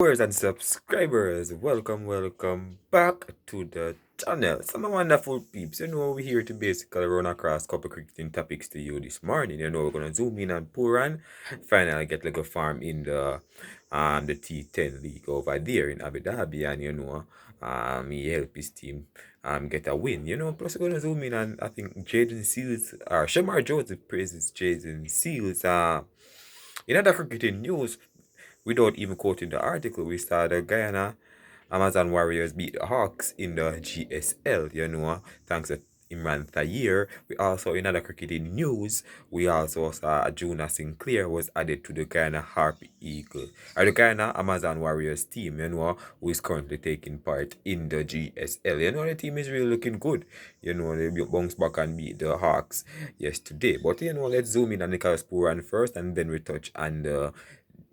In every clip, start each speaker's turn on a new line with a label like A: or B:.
A: Viewers and subscribers, welcome back to the channel. Some wonderful peeps. We're here to basically run across a couple cricketing topics to you this morning. We're gonna zoom in on pooran, finally get like a farm in the T10 league over there in Abu Dhabi, and he helped his team get a win. Plus we're gonna zoom in on, I think, Jaden Seals or Shamar Joseph praises Jaden Seals. In other cricketing news, without even quoting the article, we saw the Guyana Amazon Warriors beat the Hawks in the GSL, thanks to Imran Thayer. We also, in other cricketing news, we also saw Juna Sinclair was added to the Guyana Harp Eagle, or the Guyana Amazon Warriors team, who is currently taking part in the GSL. The team is really looking good. They bounce back and beat the Hawks yesterday. But, let's zoom in on Nicholas Pooran first, and then we touch on the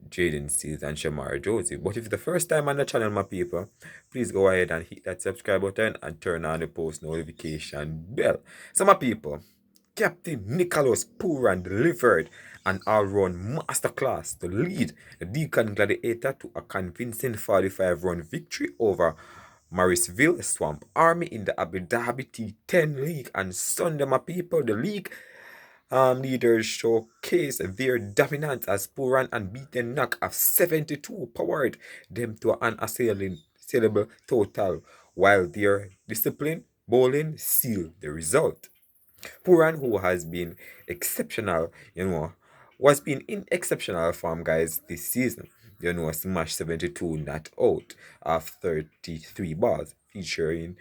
A: Jaden Seals and Shamar Josie. But if it's the first time on the channel, my people, please go ahead and hit that subscribe button and turn on the post notification bell. So, my people, Captain Nicholas Pooran delivered an all-round masterclass to lead the Deacon Gladiator to a convincing 45-run victory over Morrisville Swamp Army in the Abu Dhabi T10 League. And Sunday, my people, the league leaders showcase their dominance as Puran and beaten knock of 72 powered them to an unassailable total, while their disciplined bowling sealed the result. Puran, who has been exceptional, was been in exceptional form, guys, this season. Smashed 72 not out of 33 balls, featuring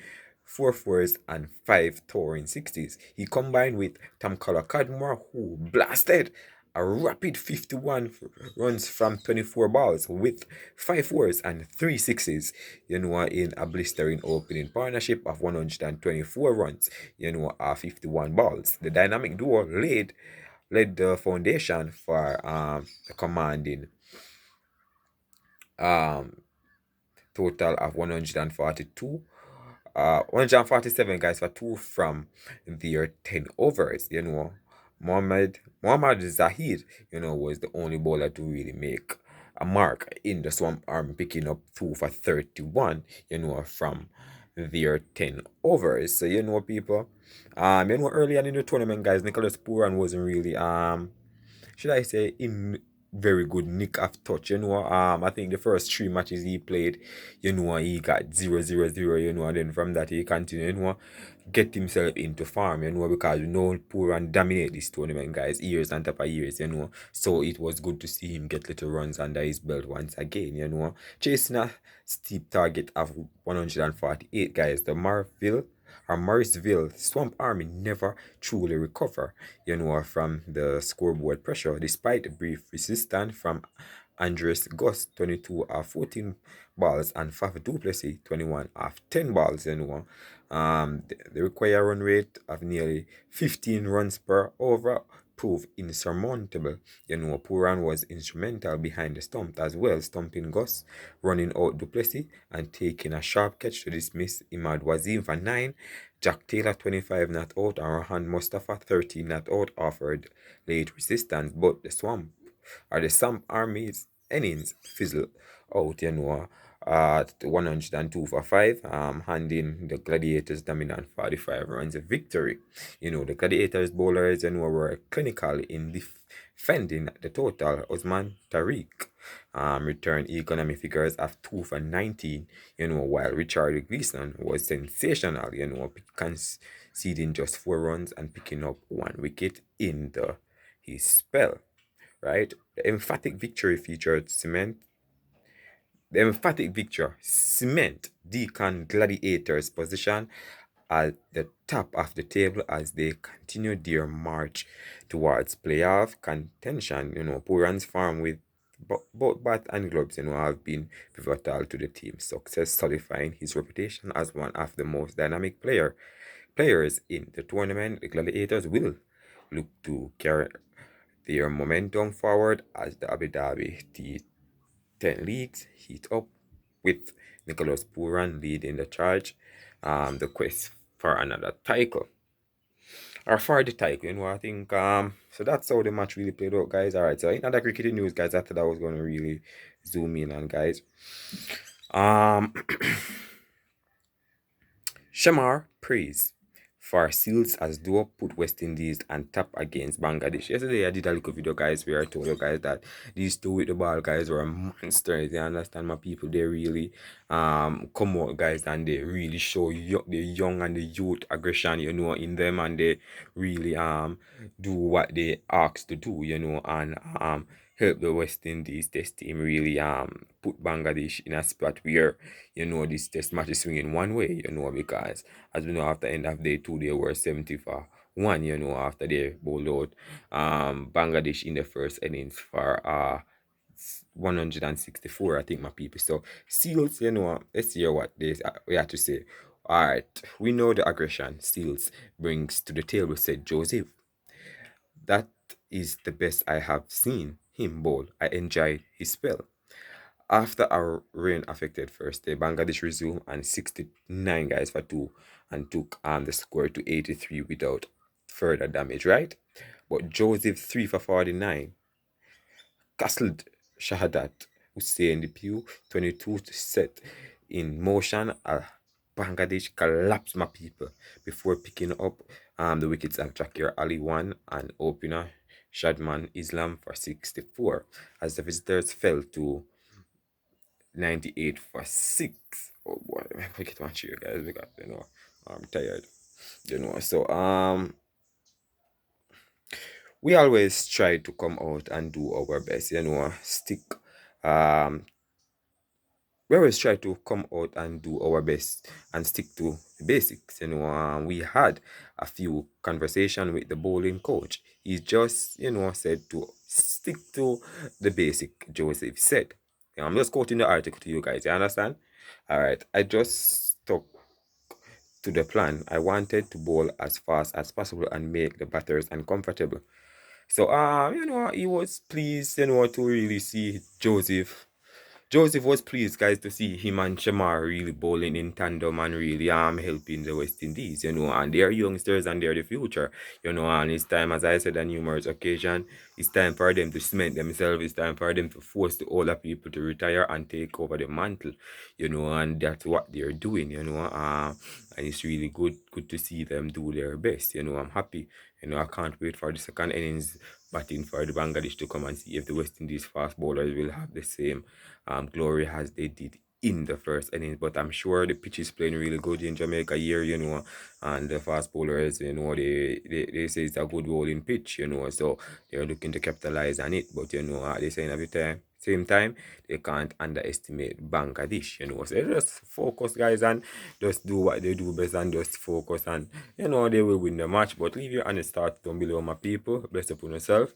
A: 4 fours and 5 touring 60s. He combined with Tamkala Cadmore, who blasted a rapid 51 runs from 24 balls with 5 fours and 3 6s, in a blistering opening partnership of 124 runs, 51 balls. The dynamic duo led the foundation for the commanding um, total of 142 147 guys for two from their 10 overs. Muhammad Zahid, was the only bowler to really make a mark in the Swamp Arm, picking up 2 for 31, from their 10 overs. So, people, earlier in the tournament, guys, Nicholas Pooran wasn't really, should I say, in very good nick of touch. I think the first 3 matches he played, he got 0-0-0, and then from that he continued, get himself into form, because Pooran dominate this tournament, guys, years on top of years, so it was good to see him get little runs under his belt once again, chasing a steep target of 148, guys. The Morrisville Swamp Army never truly recover, from the scoreboard pressure, despite a brief resistance from Andres Gus, 22 of 14 balls, and Faf Duplessis, 21 of 10 balls, they require a run rate of nearly 15 runs per over proved insurmountable. Puran was instrumental behind the stump as well, stumping Gus, running out Duplessis, and taking a sharp catch to dismiss Imad Wazim for 9. Jack Taylor, 25 not out, and Rahan Mustafa, 13 not out, offered late resistance, but the Swamp Army's innings fizzled out, at 102 for 5, handing the Gladiators dominant 45 runs of victory. The Gladiators bowlers, were clinical in defending the total. Osman Tariq returned economy figures of 2 for 19, while Richard Gleason was sensational, conceding just 4 runs and picking up 1 wicket in his spell. Right? The emphatic victory cement Deacon Gladiators' position at the top of the table as they continue their march towards playoff contention. Puran's farm with both bat and gloves, have been pivotal to the team's success, solidifying his reputation as one of the most dynamic players in the tournament. The Gladiators will look to carry their momentum forward as the Abu Dhabi T10 leagues heat up, with Nicholas Pooran leading the charge, the quest for another title. Or for the title, I think, so that's how the match really played out, guys. Alright, so in other cricketing news, guys, I thought I was going to really zoom in on, guys. Um, Shamar praise for Seals as duo put West Indies and tap against Bangladesh. Yesterday I did a little video, guys, where I told you guys that these two with the ball guys were monsters. You understand, my people? They really come out, guys, and they really show the young and the youth aggression, you know, in them, and they really do what they asked to do, you know, and help the West Indies test team really put Bangladesh in a spot where, you know, this test match is swinging one way, you know, because as we know, after end of day two, they were 70 for one, you know, after they bowled out Bangladesh in the first innings for 164, I think, my people. So Seals, you know, let's hear what they we have to say. All right, we know the aggression Seals brings to the table, said Joseph. That is the best I have seen him bowl. I enjoyed his spell. After our rain affected first day, Bangladesh resumed and 69 guys for two and took the score to 83 without further damage, right? But Joseph 3 for 49 castled Shahadat Hussein the Pew 22 to set in motion. Bangladesh collapsed, my people, before picking up the wickets of Jakir Ali 1 and opener Shadman Islam for 64 as the visitors fell to 98 for 6. Oh boy, we get one cheer, guys, because you know I'm tired. You know, so we always try to come out and do our best, you know, stick um we always try to come out and do our best and stick to the basics. You know, we had a few conversation with the bowling coach. He just, you know, said to stick to the basic. Joseph said. I'm just quoting the article to you guys. You understand? All right. I just stuck to the plan. I wanted to bowl as fast as possible and make the batters uncomfortable. So, you know, he was pleased, you know, to really see Joseph. Joseph was pleased, guys, to see him and Shamar really bowling in tandem and really helping the West Indies, you know, and they're youngsters and they're the future, you know, and it's time, as I said on numerous occasions, it's time for them to cement themselves, it's time for them to force the older people to retire and take over the mantle, you know, and that's what they're doing, you know, and it's really good to see them do their best, you know. I'm happy, you know. I can't wait for the second innings batting for the Bangladesh to come and see if the West Indies fast bowlers will have the same glory as they did in the first innings. But I'm sure the pitch is playing really good in Jamaica here, you know, and the fast bowlers, you know, they say it's a good bowling pitch, you know, so they're looking to capitalize on it. But, you know, they're saying every time, same time, they can't underestimate Bangladesh, you know. So just focus, guys, and just do what they do best and just focus, and, you know, they will win the match. But leave your honest thoughts down below, my people. Bless upon yourself.